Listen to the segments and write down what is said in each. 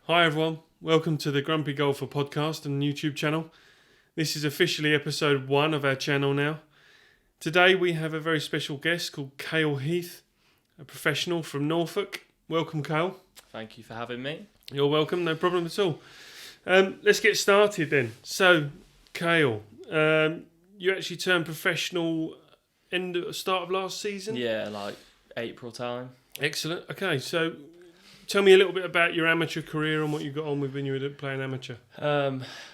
Hi everyone, welcome to the Grumpy Golfer podcast and YouTube channel. This is officially episode 1 of our channel now. Today we have a very special guest called Kale Heath, a professional from Norfolk. Welcome, Kale. Thank you for having me. You're welcome, no problem at all. Let's get started then. So, Kale, you actually turned professional start of last season? Yeah, like April time. Excellent. Okay, so tell me a little bit about your amateur career and what you got on with when you were playing amateur.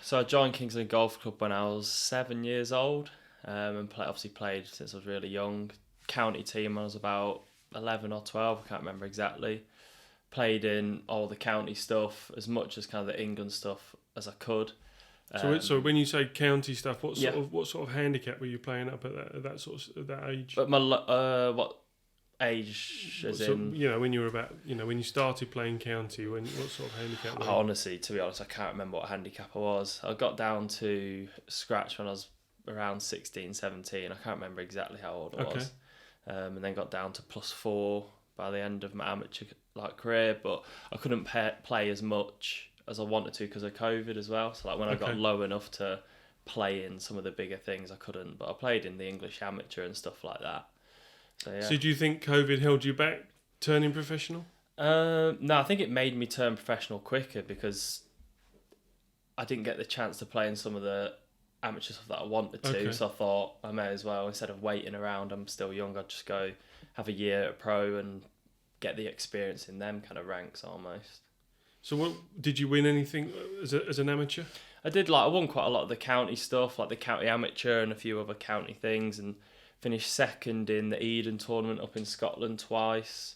So I joined Kingsland Golf Club when I was 7 years old, and obviously played since I was really young. County team when I was about 11 or 12, I can't remember exactly. Played in all the county stuff, as much as kind of the England stuff as I could. So when you say county stuff, what sort of handicap were you playing up at that age? But what age? When you were when you started playing county, what sort of handicap were you? Honestly, to be honest, I can't remember what handicap I was. I got down to scratch when I was around 16, 17. I can't remember exactly how old I was. And then got down to +4 by the end of my amateur career, but I couldn't play as much as I wanted to because of COVID as well. So when I got low enough to play in some of the bigger things, I couldn't. But I played in the English amateur and stuff like that. So, yeah. So do you think COVID held you back turning professional? No, I think it made me turn professional quicker because I didn't get the chance to play in some of the amateur stuff that I wanted to. So I thought I may as well, instead of waiting around, I'm still young, I'd just go have a year at pro and get the experience in them kind of ranks almost. So did you win anything as an amateur? I did. I won quite a lot of the county stuff, like the county amateur and a few other county things, and finished second in the Eden tournament up in Scotland twice,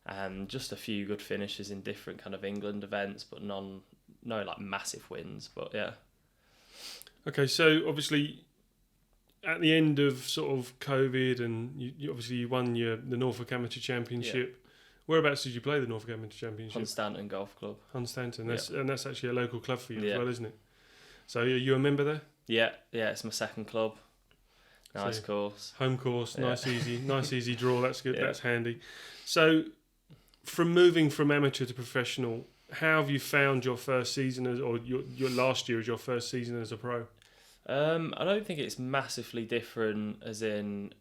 and just a few good finishes in different kind of England events, but no massive wins. But yeah. Okay, so obviously at the end of sort of COVID, and you won the Norfolk Amateur Championship. Yeah. Whereabouts did you play the Norfolk Amateur Championship? Hunstanton Golf Club. Hunstanton, and that's actually a local club for you as well, isn't it? So are you a member there? Yeah, it's my second club. Nice course. Home course, nice easy draw. That's good. Yeah. That's handy. So, from moving from amateur to professional, how have you found your first season or your last year as your first season as a pro? I don't think it's massively different, as in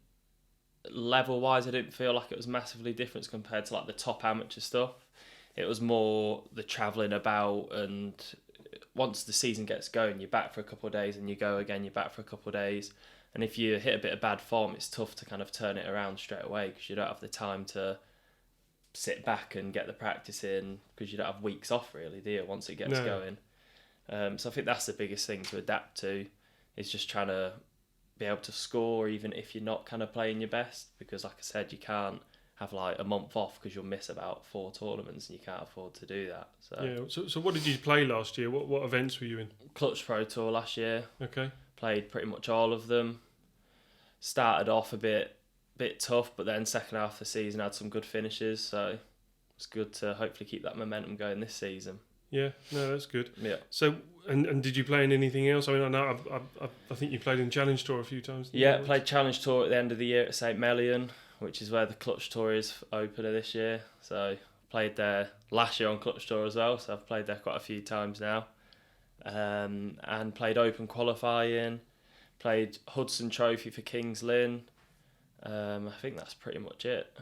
level wise. I didn't feel like it was massively different compared to the top amateur stuff. It was more the travelling about, and once the season gets going, you're back for a couple of days, and you go again, you're back for a couple of days. And if you hit a bit of bad form, it's tough to kind of turn it around straight away because you don't have the time to sit back and get the practice in, because you don't have weeks off really, do you, once it gets going. So I think that's the biggest thing to adapt to, is just trying to be able to score even if you're not kind of playing your best, because like I said, you can't have a month off because you'll miss about 4 tournaments and you can't afford to do that. So what did you play last year? What events were you in? Clutch Pro Tour last year. Okay. Played pretty much all of them. Started off a bit tough, but then second half of the season had some good finishes, so it's good to hopefully keep that momentum going this season. Yeah, no, that's good. Yeah. So, and did you play in anything else? I mean, I know I think you played in Challenge Tour a few times. Yeah, played Challenge Tour at the end of the year at St Melian, which is where the Clutch Tour is opener this year. So played there last year on Clutch Tour as well, so I've played there quite a few times now. And played Open qualifying, played Hudson Trophy for Kings Lynn. I think that's pretty much it.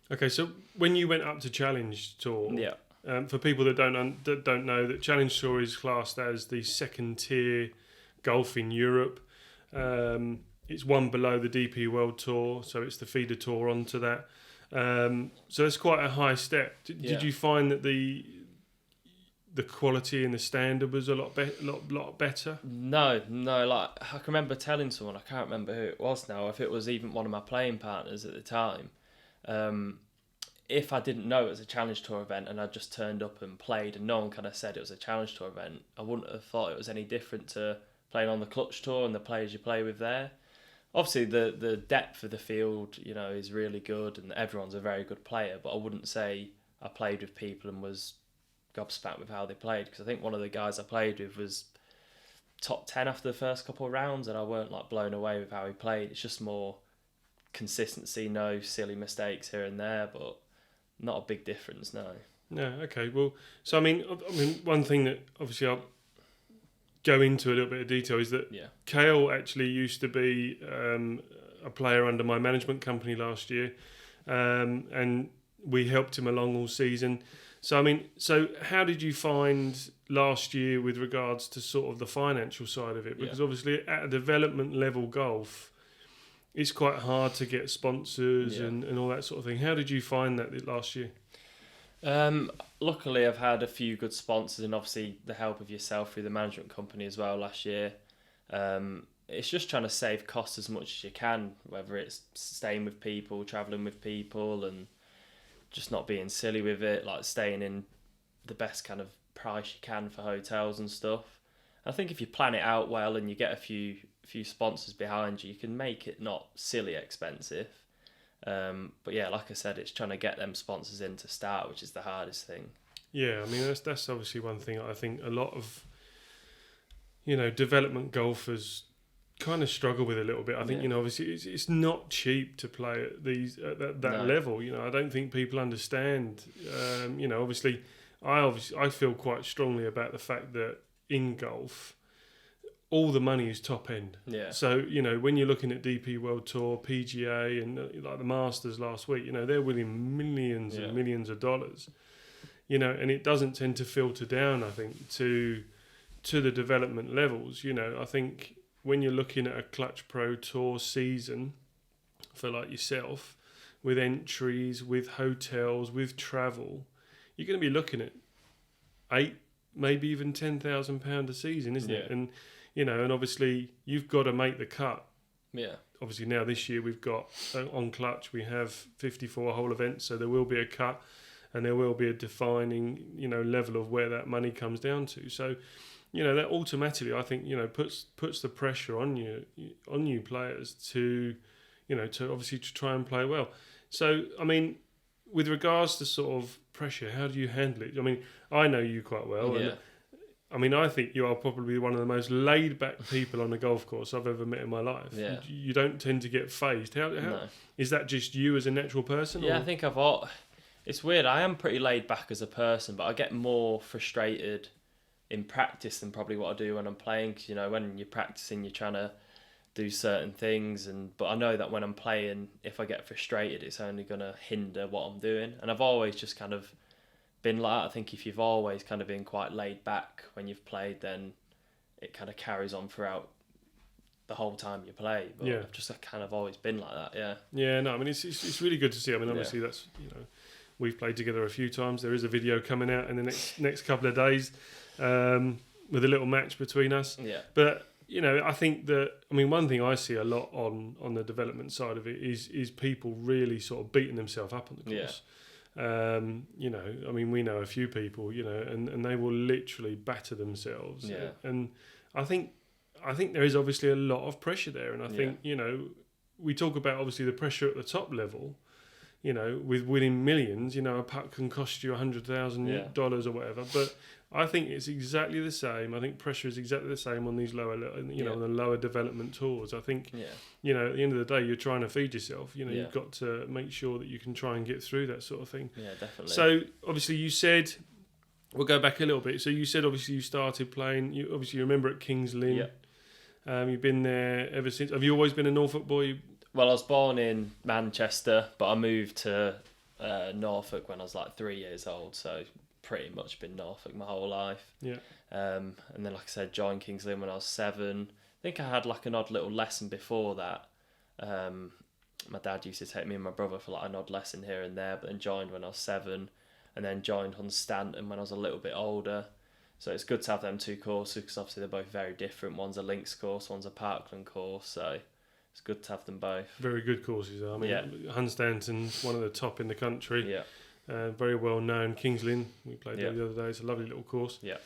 Okay, so when you went up to Challenge Tour, for people that don't know, that Challenge Tour is classed as the second tier golf in Europe. It's one below the DP World Tour, so it's the feeder tour onto that. So it's quite a high step. Did you find that the quality and the standard was a lot better? No. I can remember telling someone, I can't remember who it was now, if it was even one of my playing partners at the time. If I didn't know it was a Challenge Tour event and I just turned up and played and no one kind of said it was a Challenge Tour event, I wouldn't have thought it was any different to playing on the Clutch Tour and the players you play with there. Obviously, the depth of the field, is really good and everyone's a very good player, but I wouldn't say I played with people and was gobsmacked with how they played, because I think one of the guys I played with was top 10 after the first couple of rounds and I weren't blown away with how he played. It's just more consistency, no silly mistakes here and there, but not a big difference, no. Yeah. Okay. Well, so I mean, one thing that obviously I'll go into a little bit of detail is that Kale actually used to be a player under my management company last year, and we helped him along all season. So I mean, so how did you find last year with regards to sort of the financial side of it? Because obviously at a development level golf, it's quite hard to get sponsors and all that sort of thing. How did you find that last year? Luckily, I've had a few good sponsors, and obviously the help of yourself through the management company as well last year. It's just trying to save costs as much as you can, whether it's staying with people, travelling with people, and just not being silly with it, like staying in the best kind of price you can for hotels and stuff. I think if you plan it out well and you get a few sponsors behind you, you can make it not silly expensive. But yeah, like I said, it's trying to get them sponsors in to start, which is the hardest thing. Yeah, I mean that's obviously one thing I think a lot of development golfers kind of struggle with a little bit. I think obviously it's not cheap to play at that level. I don't think people understand. Obviously I feel quite strongly about the fact that in golf, all the money is top end. Yeah. So when you're looking at DP World Tour, PGA, and like the Masters last week, they're winning millions and millions of dollars. And it doesn't tend to filter down, I think, to the development levels. I think when you're looking at a Clutch Pro Tour season for like yourself, with entries, with hotels, with travel, you're going to be looking at £8,000, maybe even £10,000 a season, isn't it? And and obviously you've got to make the cut. Yeah. Obviously now this year we've got on Clutch we have 54 hole events, so there will be a cut, and there will be a defining level of where that money comes down to. So that automatically I think puts the pressure on you players to to obviously to try and play well. So I mean, with regards to sort of pressure, how do you handle it? I mean, I know you quite well. Yeah. And I mean, I think you are probably one of the most laid-back people on a golf course I've ever met in my life. Yeah. You don't tend to get phased. How No. Is that just you as a natural person? Yeah, or? I think it's weird. I am pretty laid back as a person, but I get more frustrated in practice than probably what I do when I'm playing. Because when you're practicing, you're trying to do certain things, but I know that when I'm playing, if I get frustrated, it's only going to hinder what I'm doing. And I've always just kind of been like that. I think if you've always kind of been quite laid back when you've played, then it kind of carries on throughout the whole time you play. But I've just kind of always been like that. Yeah. Yeah. No. I mean, it's really good to see. I mean, obviously that's we've played together a few times. There is a video coming out in the next couple of days with a little match between us. Yeah. But I think that one thing I see a lot on the development side of it is people really sort of beating themselves up on the course. We know a few people, and they will literally batter themselves. Yeah. And I think there is obviously a lot of pressure there, and I think we talk about obviously the pressure at the top level. With winning millions, a putt can cost you $100,000 or whatever. But I think it's exactly the same. I think pressure is exactly the same on these lower, on the lower development tours. I think, at the end of the day, you're trying to feed yourself. You've got to make sure that you can try and get through that sort of thing. Yeah, definitely. So obviously you said, we'll go back a little bit. So you said obviously you started playing. You obviously remember at Kings Lynn. Yeah. You've been there ever since. Have you always been a Norfolk boy? Well, I was born in Manchester, but I moved to Norfolk when I was like 3 years old, so pretty much been Norfolk my whole life. Yeah. And then, like I said, joined Kings Lynn when I was 7. I think I had like an odd little lesson before that. My dad used to take me and my brother for like an odd lesson here and there, but then joined when I was 7, and then joined Hunstanton when I was a little bit older. So it's good to have them two courses because obviously they're both very different. One's a links course, one's a Parkland course, so it's good to have them both. Very good courses. I mean, Hunstanton's one of the top in the country. Yeah. Very well known. Kings Lynn, we played there the other day. It's a lovely little course. Yeah.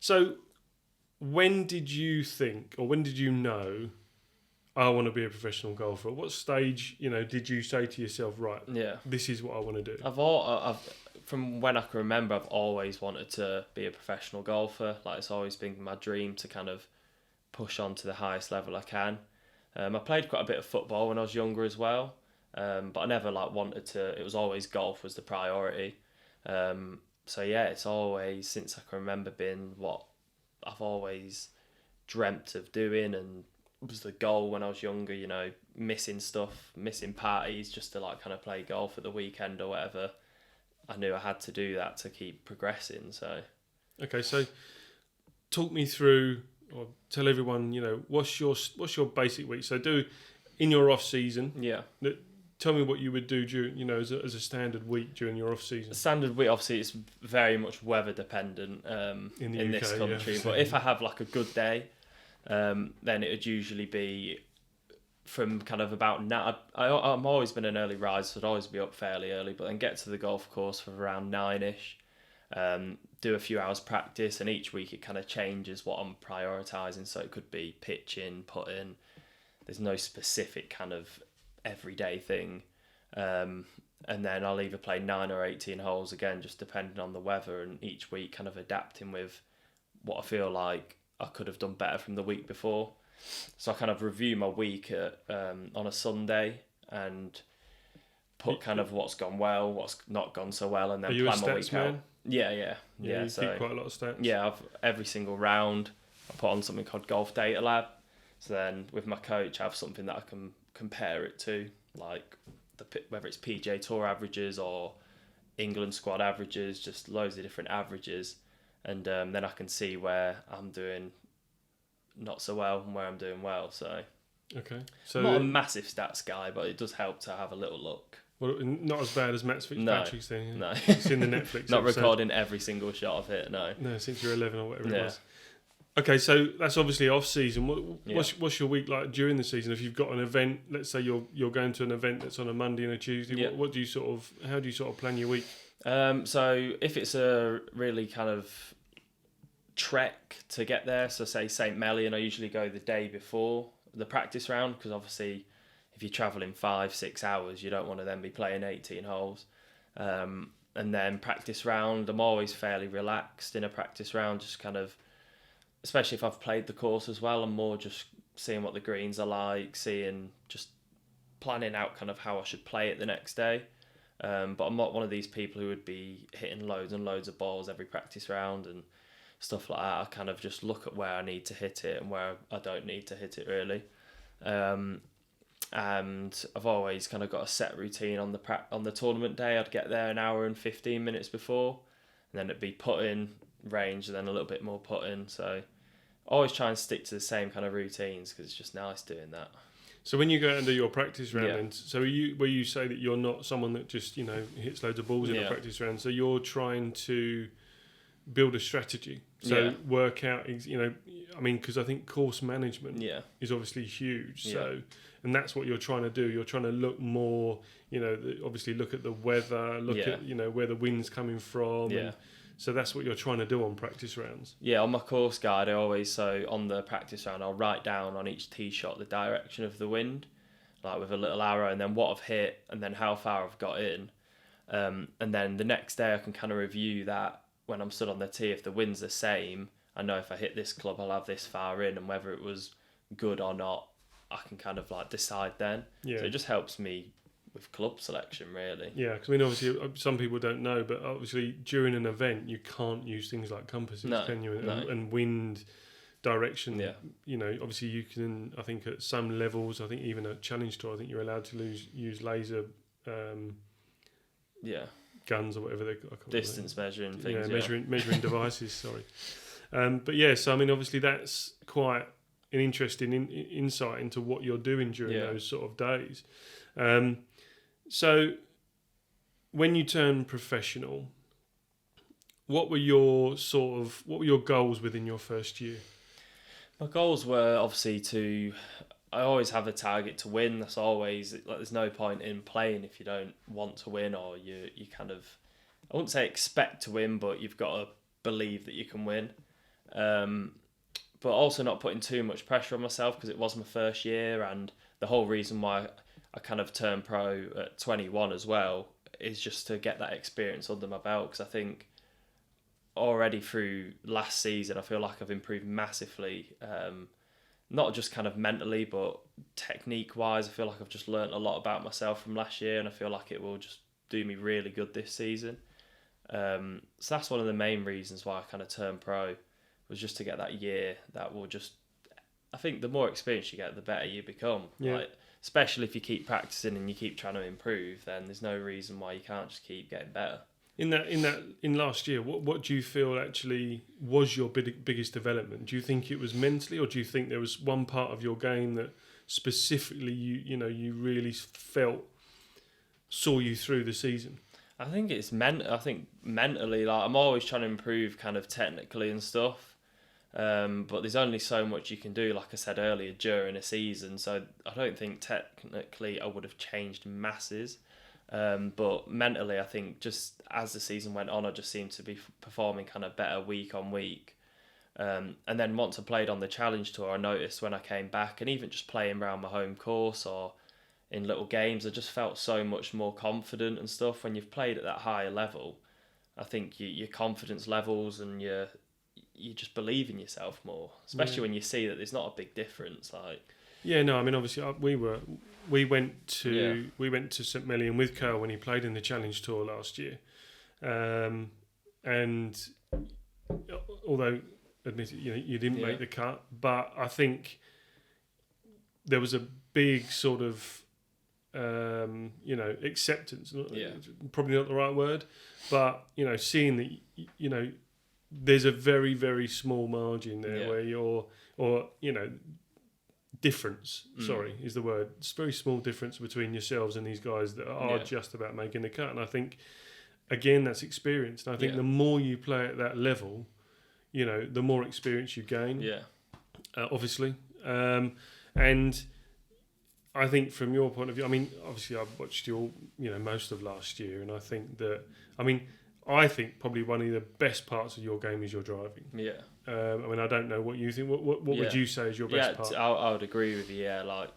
So when did you think, or when did you know, I want to be a professional golfer? At what stage, did you say to yourself, right, this is what I want to do? I've from when I can remember, I've always wanted to be a professional golfer. Like, it's always been my dream to kind of push on to the highest level I can. I played quite a bit of football when I was younger as well, but I never wanted to. It was always golf was the priority. So yeah, it's always, since I can remember, been what I've always dreamt of doing, and was the goal when I was younger, you know, missing parties just to like kind of play golf at the weekend or whatever. I knew I had to do that to keep progressing. So okay, so talk me through, or tell everyone, you know, what's your basic week. So do in your off season. Yeah. Tell me what you would do during, you know, as a standard week during your off season. Standard week, obviously, it's very much weather dependent in UK, this country. Yeah, but if I have like a good day, then it would usually be from kind of about now. I'm always been an early riser, so I'd always be up fairly early. But then get to the golf course for around 9ish. Do a few hours practice, and each week it kind of changes what I'm prioritising. So it could be pitching, putting. There's no specific kind of everyday thing. And then I'll either play 9 or 18 holes again, just depending on the weather, and each week kind of adapting with what I feel like I could have done better from the week before. So I kind of review my week on a Sunday and put kind of what's gone well, what's not gone so well, and then plan my week out. Yeah. You So keep quite a lot of stats. Yeah, every single round I put on something called Golf Data Lab. So then with my coach, I have something that I can compare it to, like whether it's PGA Tour averages or England squad averages, just loads of different averages, and then I can see where I'm doing not so well and where I'm doing well. So okay, so I'm not a massive stats guy, but it does help to have a little look. Well, not as bad as Matt Fitzpatrick's thing. No, it's in the Netflix. Not episode. Recording every single shot of it. No, since you're 11 or whatever it was. Okay, so that's obviously off season. What's your week like during the season? If you've got an event, let's say you're going to an event that's on a Monday and a Tuesday, what do you how do you plan your week? So if it's a really kind of trek to get there, so say St. Mellion, I usually go the day before the practice round, because obviously if you're travelling 5-6 hours, you don't want to then be playing 18 holes. And then practice round, I'm always fairly relaxed in a practice round, just kind of, especially if I've played the course as well, I'm more just seeing what the greens are like, just planning out kind of how I should play it the next day. But I'm not one of these people who would be hitting loads and loads of balls every practice round and stuff like that. I kind of just look at where I need to hit it and where I don't need to hit it really. And I've always kind of got a set routine on the tournament day. I'd get there an hour and 15 minutes before, and then it'd be putting, range, and then a little bit more putting. So I always try and stick to the same kind of routines because it's just nice doing that. So when you go and do your practice round, then, so where you say that you're not someone that just hits loads of balls in a practice round, so you're trying to build a strategy. So work out, because I think course management is obviously huge. So, and that's what you're trying to do. You're trying to look more, obviously look at the weather, look at, where the wind's coming from. And so that's what you're trying to do on practice rounds. Yeah, on my course guide, on the practice round, I'll write down on each tee shot the direction of the wind, like with a little arrow, and then what I've hit, and then how far I've got in. And then the next day I can kind of review that when I'm stood on the tee. If the wind's the same, I know if I hit this club, I'll have this far in, and whether it was good or not, I can kind of like decide then. So it just helps me with club selection, really. Yeah, because obviously some people don't know, but obviously during an event you can't use things like compasses, can you? And wind direction. Yeah. Obviously you can. I think at some levels, I think even at Challenge Tour, I think you're allowed to use laser. Guns or whatever they distance measuring things. Measuring devices. Sorry. So obviously that's quite an interesting insight into what you're doing during those sort of days. So when you turned professional, what were your goals within your first year? My goals were obviously I always have a target to win. That's always, there's no point in playing if you don't want to win, or you kind of, I wouldn't say expect to win, but you've got to believe that you can win. But also not putting too much pressure on myself, because it was my first year, and the whole reason why I kind of turned pro at 21 as well is just to get that experience under my belt, because I think already through last season I feel like I've improved massively, not just kind of mentally but technique wise. I feel like I've just learnt a lot about myself from last year, and I feel like it will just do me really good this season. So that's one of the main reasons why I kind of turned pro, was just to get that year that will just... I think the more experience you get, the better you become. Yeah. Like, especially if you keep practicing and you keep trying to improve, then there's no reason why you can't just keep getting better. In last year, what do you feel actually was your biggest development? Do you think it was mentally, or do you think there was one part of your game that specifically you really felt saw you through the season? I think it's I think mentally, like, I'm always trying to improve kind of technically and stuff. But there's only so much you can do, like I said earlier, during a season. So I don't think technically I would have changed masses. But mentally, I think just as the season went on, I just seemed to be performing kind of better week on week. And then once I played on the Challenge Tour, I noticed when I came back, and even just playing around my home course or in little games, I just felt so much more confident and stuff. When you've played at that higher level, I think your confidence levels and you just believe in yourself more, especially when you see that there's not a big difference. Like, yeah, no, I mean, obviously we went to St Mellion with Kale when he played in the Challenge Tour last year, and although admittedly you didn't make the cut, but I think there was a big sort of acceptance. Probably not the right word, but seeing that there's a very, very small margin there where difference, sorry, is the word. It's a very small difference between yourselves and these guys that are just about making the cut. And I think, again, that's experience. And I think the more you play at that level, the more experience you gain. Yeah. Obviously. And I think from your point of view, I mean, obviously I've watched you all, most of last year. And I think that, I think probably one of the best parts of your game is your driving. Yeah. I don't know what you think. What would you say is your best part? I would agree with you. Yeah, like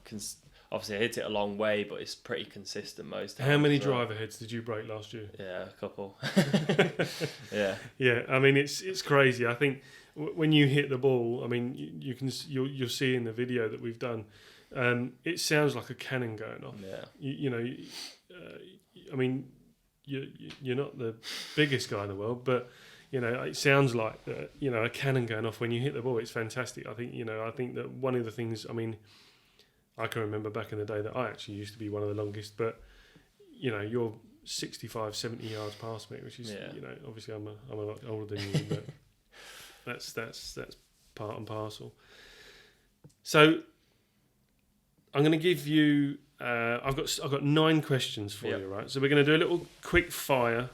obviously I hit it a long way, but it's pretty consistent most times. How many driver heads did you break last year? Yeah, a couple. Yeah. Yeah, it's crazy. I think when you hit the ball, you'll see in the video that we've done. It sounds like a cannon going off. Yeah. You're not the biggest guy in the world, but it sounds like a cannon going off when you hit the ball. It's fantastic. I think that one of the things. I can remember back in the day that I actually used to be one of the longest, but you're 65, 70 yards past me, which is obviously I'm a lot older than you, but that's part and parcel. So I'm going to give you. I've got 9 questions for you, right? So we're going to do a little quick fire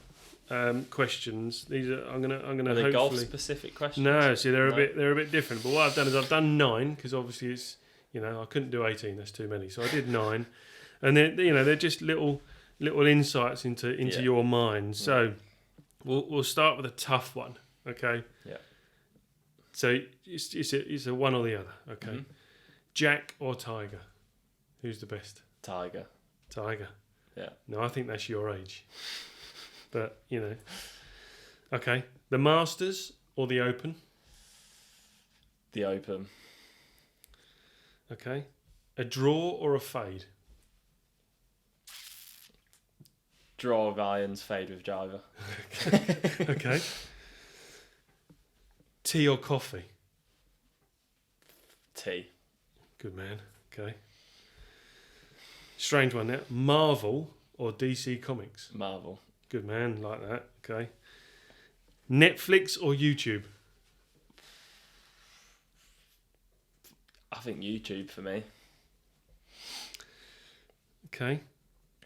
questions. These are I'm going to. Are they golf specific questions? No, see they're a bit different. But what I've done is I've done 9 because obviously it's I couldn't do 18. That's too many. So I did 9, and they're just little insights into your mind. So we'll start with a tough one, okay? Yeah. So it's a one or the other, okay? Mm-hmm. Jack or Tiger? Who's the best? Tiger. Yeah. No, I think that's your age. But, Okay. The Masters or the Open? The Open. Okay. A draw or a fade? Draw with irons, fade with driver. Okay. Tea or coffee? Tea. Good man. Okay. Strange one there. Marvel or DC Comics? Marvel. Good man, like that. Okay. Netflix or YouTube? I think YouTube for me. Okay.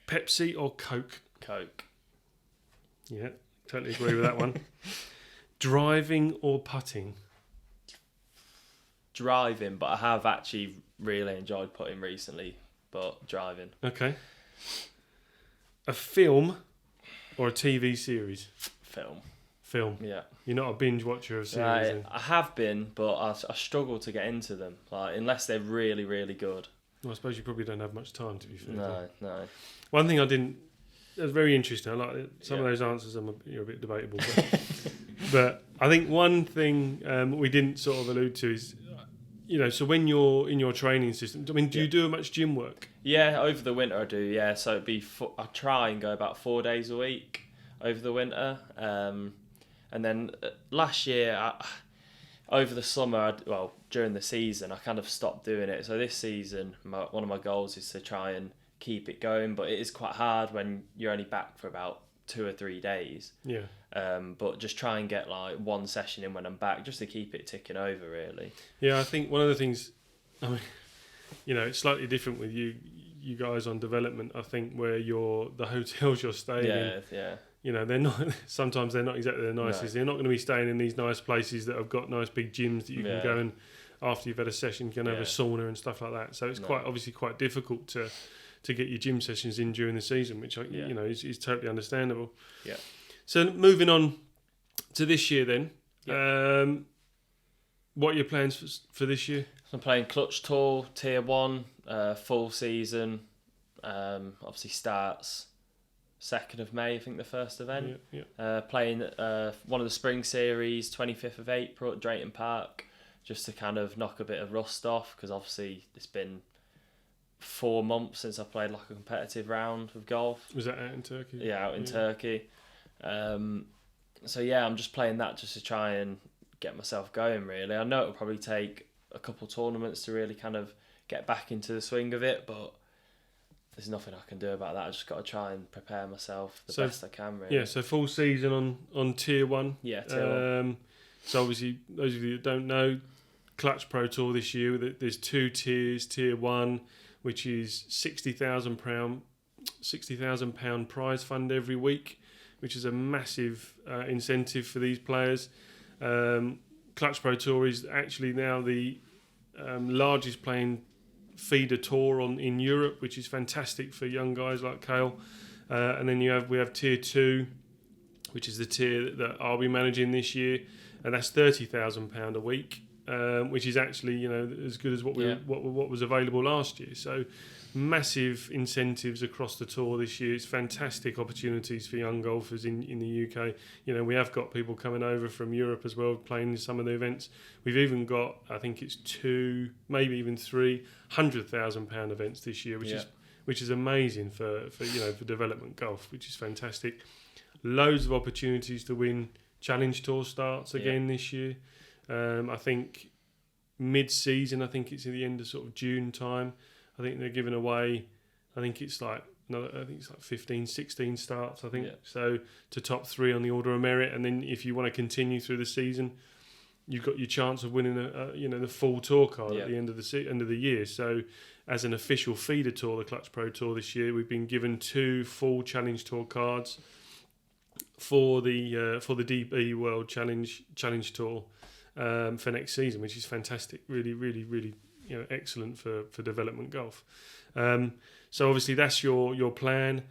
Pepsi or Coke? Coke. Yeah, totally agree with that one. Driving or putting? Driving, but I have actually really enjoyed putting recently, but driving. Okay. A film or a TV series? Film. Yeah. You're not a binge watcher of series? I have been, but I struggle to get into them, unless they're really, really good. Well, I suppose you probably don't have much time, to be fair. No. One thing that was very interesting. I like some of those answers. You're a bit debatable, but I think one thing we didn't sort of allude to is, so when you're in your training system, do you do much gym work? Yeah, over the winter I do. Yeah, so it'd be I try and go about 4 days a week. over the winter. And then last year, over the summer, during the season, I kind of stopped doing it. So this season, one of my goals is to try and keep it going, but it is quite hard when you're only back for about 2 or 3 days. Yeah. But just try and get like one session in when I'm back, just to keep it ticking over, really. Yeah, I think one of the things, I mean, it's slightly different with you guys on development. I think where the hotels you're staying in. Yeah. They're not. Sometimes they're not exactly the nicest. No. You're not going to be staying in these nice places that have got nice big gyms that you can go and after you've had a session, you can have a sauna and stuff like that. So it's quite difficult to get your gym sessions in during the season, which is totally understandable. Yeah. So moving on to this year, then. Yeah. What are your plans for this year? I'm playing Clutch Tour Tier 1, full season. Obviously starts 2nd of May, I think, the first event. Playing one of the spring series, 25th of April at Drayton Park, just to kind of knock a bit of rust off, because obviously it's been 4 months since I played like a competitive round of golf. Was that out in Turkey? Yeah, out in Turkey. So yeah, I'm just playing that just to try and get myself going, really. I know it'll probably take a couple tournaments to really kind of get back into the swing of it, but there's nothing I can do about that. I just got to try and prepare myself the best I can, really. Yeah, so full season on Tier 1. Yeah, Tier 1. So obviously, those of you that don't know, Clutch Pro Tour this year, there's 2 tiers. Tier 1, which is £60,000 prize fund every week, which is a massive incentive for these players. Clutch Pro Tour is actually now the largest playing feeder tour in Europe, which is fantastic for young guys like Kale. And then we have Tier 2, which is the tier that I'll be managing this year, and that's £30,000 a week, which is actually as good as what was available last year. So massive incentives across the tour this year. It's fantastic opportunities for young golfers in the UK. We have got people coming over from Europe as well, playing in some of the events. We've even got, I think it's 2, maybe even 3 £100,000 events this year, which is amazing for development golf, which is fantastic. Loads of opportunities to win Challenge Tour starts again this year. I think mid-season, I think it's at the end of sort of June time. I think they're giving away, I think it's like 15, 16 starts, I think. Yeah. So to top 3 on the order of merit. And then if you want to continue through the season, you've got your chance of winning the full tour card at the end of the year. So as an official feeder tour, the Clutch Pro Tour this year, we've been given 2 full Challenge Tour cards for the DB World Challenge Tour for next season, which is fantastic. Really, really, really excellent for development golf. So obviously that's your plan.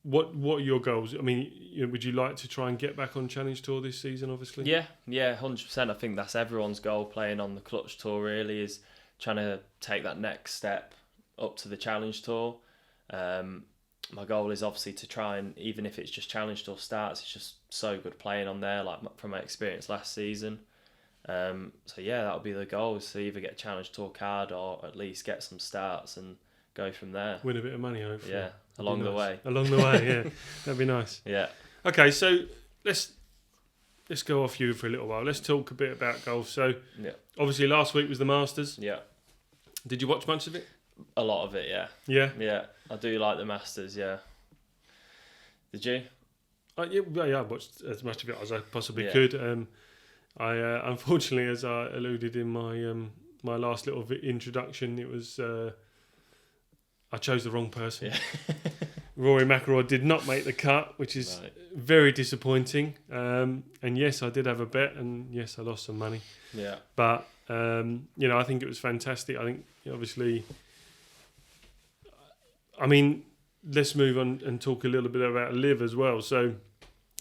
What are your goals? I mean, would you like to try and get back on Challenge Tour this season? Obviously. Yeah, 100%. I think that's everyone's goal playing on the Clutch Tour. Really, is trying to take that next step up to the Challenge Tour. My goal is obviously to try and, even if it's just Challenge Tour starts, it's just so good playing on there, like from my experience last season. So that'll be the goal, is to either get a Challenge Tour card or at least get some starts and go from there. Win a bit of money, hopefully. Yeah, along the way. Along the way, yeah. That'd be nice. Yeah. Okay, so let's go off you for a little while. Let's talk a bit about golf. So obviously last week was the Masters. Yeah. Did you watch much of it? A lot of it, yeah. Yeah? Yeah, I do like the Masters, yeah. Did you? I watched as much of it as I possibly could. I unfortunately, as I alluded in my last little introduction, it was I chose the wrong person. Yeah. Rory McIlroy did not make the cut, which is very disappointing. And yes, I did have a bet, and yes, I lost some money. Yeah. But I think it was fantastic. I think obviously, I mean, let's move on and talk a little bit about Liv as well. So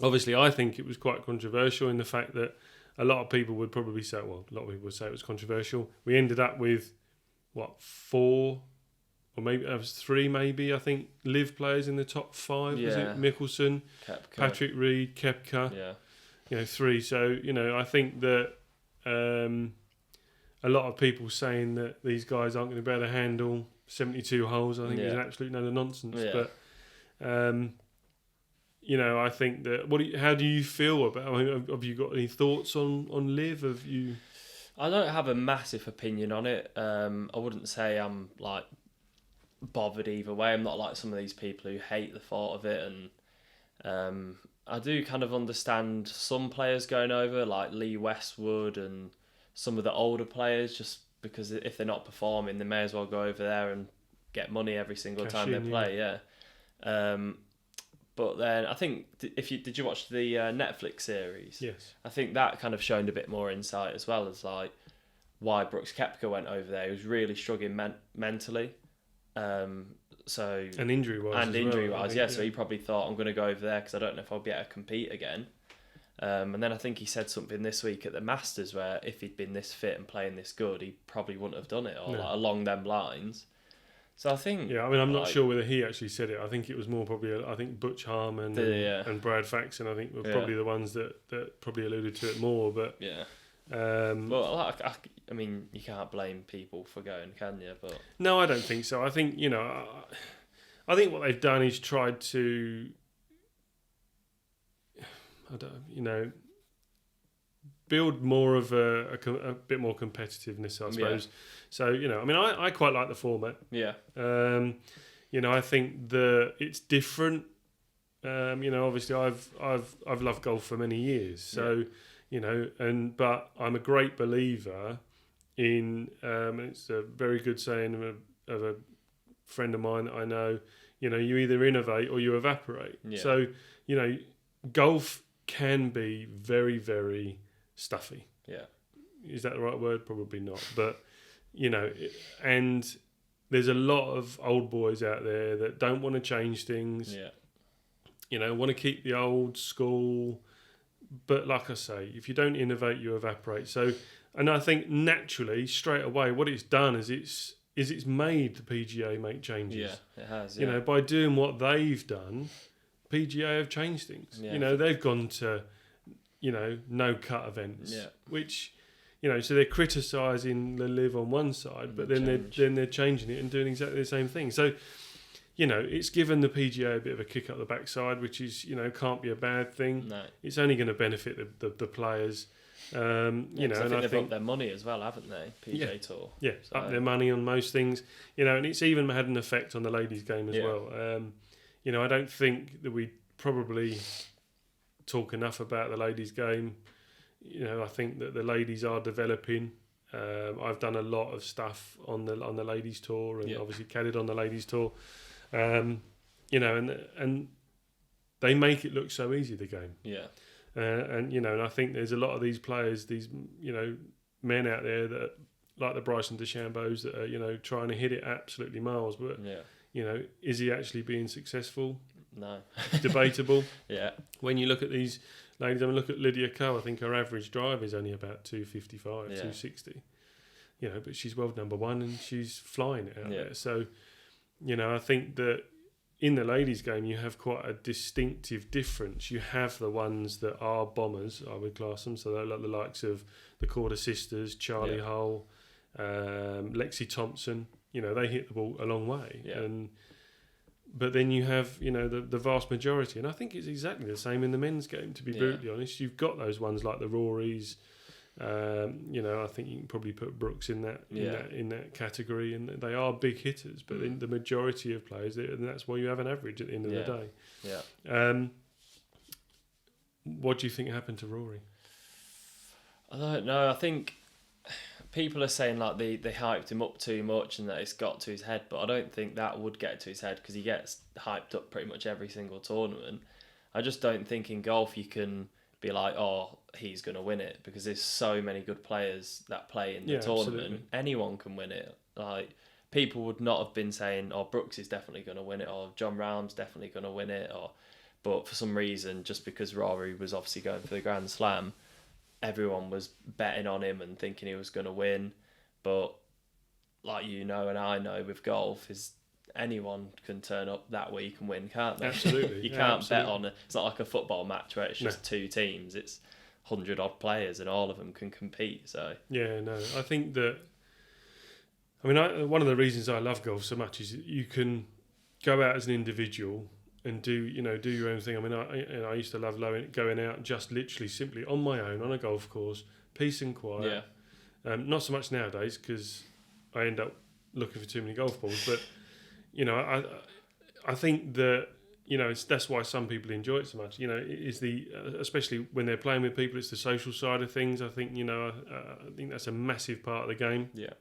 obviously, I think it was quite controversial in the fact that a lot of people would probably say, a lot of people would say it was controversial. We ended up with, 4, or maybe it was 3, maybe, I think, Liv players in the top 5. Yeah. Was it Mickelson, Koepka. Patrick Reed, Koepka? Yeah. 3. So, I think that a lot of people saying that these guys aren't going to be able to handle 72 holes, I think is an absolute load of nonsense. Yeah. But I think that. How do you feel about? I mean, have you got any thoughts on Liv? Have you? I don't have a massive opinion on it. I wouldn't say I'm like bothered either way. I'm not like some of these people who hate the thought of it, and I do kind of understand some players going over, like Lee Westwood and some of the older players, just because if they're not performing, they may as well go over there and get money every single time they play. Yeah. But then I think did you watch the Netflix series? Yes. I think that kind of showed a bit more insight as well as like why Brooks Koepka went over there. He was really struggling mentally. So and injury wise, yeah. So he probably thought, I'm going to go over there because I don't know if I'll be able to compete again. And then I think he said something this week at the Masters where if he'd been this fit and playing this good, he probably wouldn't have done it, or like along them lines. So I think... Yeah, I mean, I'm not sure whether he actually said it. I think it was more probably, I think Butch Harmon and Brad Faxon, I think, were probably the ones that probably alluded to it more. But yeah. Well, I mean, you can't blame people for going, can you? But no, I don't think so. I think, I think what they've done is tried to... build more of a bit more competitiveness, I suppose. Yeah. So, I mean, I quite like the format. Yeah. I think it's different. Obviously I've loved golf for many years. So, but I'm a great believer in, it's a very good saying of a friend of mine that I know, you either innovate or you evaporate. Yeah. So, golf can be very, very stuffy. Yeah. Is that the right word? Probably not. But, and there's a lot of old boys out there that don't want to change things. Yeah. Want to keep the old school. But like I say, if you don't innovate, you evaporate. So, and I think naturally, straight away, what it's done is it's made the PGA make changes. Yeah, it has. Yeah. By doing what they've done, PGA have changed things. Yeah. They've gone to, no cut events. Yeah. Which, so they're criticising the Live on one side, but then they're changing it and doing exactly the same thing. So, it's given the PGA a bit of a kick up the backside, which is, can't be a bad thing. No. It's only going to benefit the players. I think they've upped their money as well, haven't they? PGA Tour. Yeah, so. Up their money on most things. And it's even had an effect on the ladies' game as well. I don't think that we probably talk enough about the ladies' game. I think that the ladies are developing. I've done a lot of stuff on the ladies' tour and obviously caddied on the ladies' tour. And they make it look so easy, the game. Yeah. And I think there's a lot of these players, these men out there that like the Bryson DeChambeaus that are trying to hit it absolutely miles, but is he actually being successful? No. Debatable. Yeah. When you look at these ladies, I mean, look at Lydia Ko. I think her average drive is only about 255, 260. But she's world number one and she's flying it out there. So, I think that in the ladies' game, you have quite a distinctive difference. You have the ones that are bombers, I would class them. So they're like the likes of the Corder sisters, Charlie Hull, Lexi Thompson. They hit the ball a long way. Yeah. But then you have, the vast majority. And I think it's exactly the same in the men's game, to be brutally honest. You've got those ones like the Rorys. I think you can probably put Brooks in that category, and they are big hitters. But in the majority of players, and that's why you have an average at the end of the day. Yeah. What do you think happened to Rory? I don't know. I think people are saying like they hyped him up too much and that it's got to his head, but I don't think that would get to his head because he gets hyped up pretty much every single tournament. I just don't think in golf you can be like, oh, he's going to win it, because there's so many good players that play in the tournament. Absolutely. Anyone can win it. Like, people would not have been saying, oh, Brooks is definitely going to win it, or John Rahm's definitely going to win it, but for some reason, just because Rory was obviously going for the Grand Slam, everyone was betting on him and thinking he was going to win. But like and I know with golf, is anyone can turn up that week and win, can't they? Absolutely. You can't bet on it. It's not like a football match where it's just two teams. It's 100 odd players and all of them can compete. So I think that, one of the reasons I love golf so much is you can go out as an individual and do your own thing. I mean, I used to love going out just literally simply on my own on a golf course, peace and quiet. Yeah. Not so much nowadays because I end up looking for too many golf balls. But I think that that's why some people enjoy it so much. Is especially when they're playing with people, it's the social side of things. I think I think that's a massive part of the game. Yeah.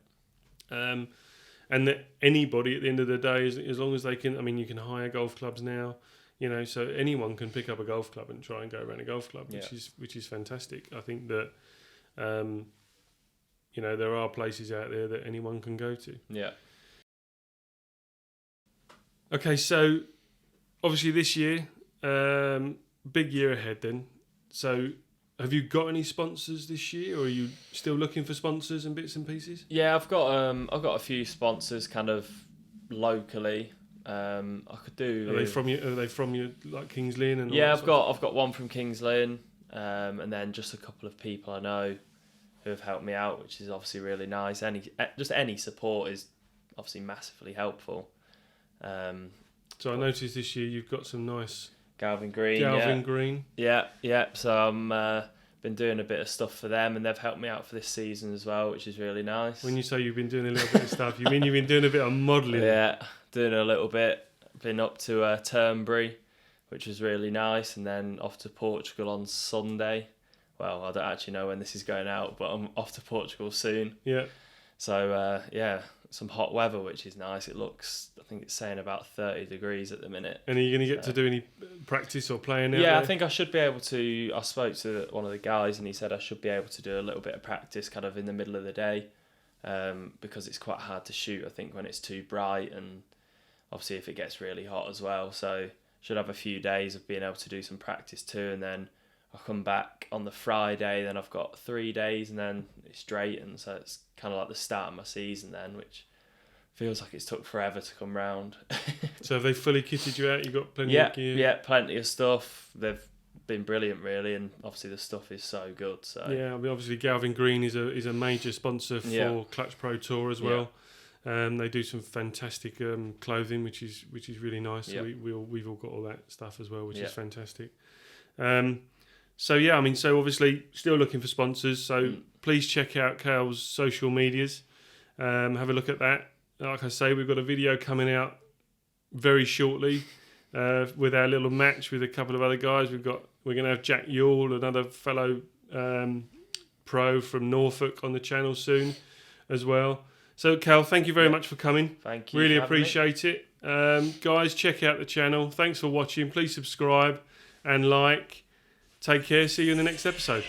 And that anybody at the end of the day, as long as they can, I mean, you can hire golf clubs now, so anyone can pick up a golf club and try and go around a golf club, which is fantastic. I think that, there are places out there that anyone can go to. Yeah. Okay, so obviously this year, big year ahead then. So have you got any sponsors this year, or are you still looking for sponsors and bits and pieces? Yeah, I've got a few sponsors kind of locally. I could do. Are they from your like Kings Lynn and? Yeah, I've got one from Kings Lynn, and then just a couple of people I know who have helped me out, which is obviously really nice. Any support is obviously massively helpful. So I noticed this year you've got some nice Galvin Green. Yeah. So I'm been doing a bit of stuff for them, and they've helped me out for this season as well, which is really nice. When you say you've been doing a little bit of stuff, you mean you've been doing a bit of modelling? Yeah, doing a little bit. Been up to Turnberry, which was really nice, and then off to Portugal on Sunday. Well, I don't actually know when this is going out, but I'm off to Portugal soon. Yeah. So some hot weather, which is nice. It looks, I think it's saying about 30 degrees at the minute. And are you going to get to do any practice or playing out there? Yeah, I think I should be able to. I spoke to one of the guys and he said I should be able to do a little bit of practice kind of in the middle of the day, because it's quite hard to shoot, I think, when it's too bright, and obviously if it gets really hot as well. So should have a few days of being able to do some practice too, and then I'll come back on the Friday, then I've got 3 days, and then it's straight, and so it's kind of like the start of my season then, which feels like it's took forever to come round. So have they fully kitted you out? You got plenty of gear? Yeah, plenty of stuff. They've been brilliant, really, and obviously the stuff is so good. So yeah, I mean, obviously Galvin Green is a major sponsor for Clutch Pro Tour as well. They do some fantastic clothing, which is really nice. So we've all got all that stuff as well, which is fantastic. So obviously still looking for sponsors. So please check out Kale's social medias. Have a look at that. Like I say, we've got a video coming out very shortly with our little match with a couple of other guys. We're going to have Jack Yule, another fellow pro from Norfolk, on the channel soon as well. So Kale, thank you very much for coming. Thank you. Really appreciate it. Guys, check out the channel. Thanks for watching. Please subscribe and like. Take care. See you in the next episode.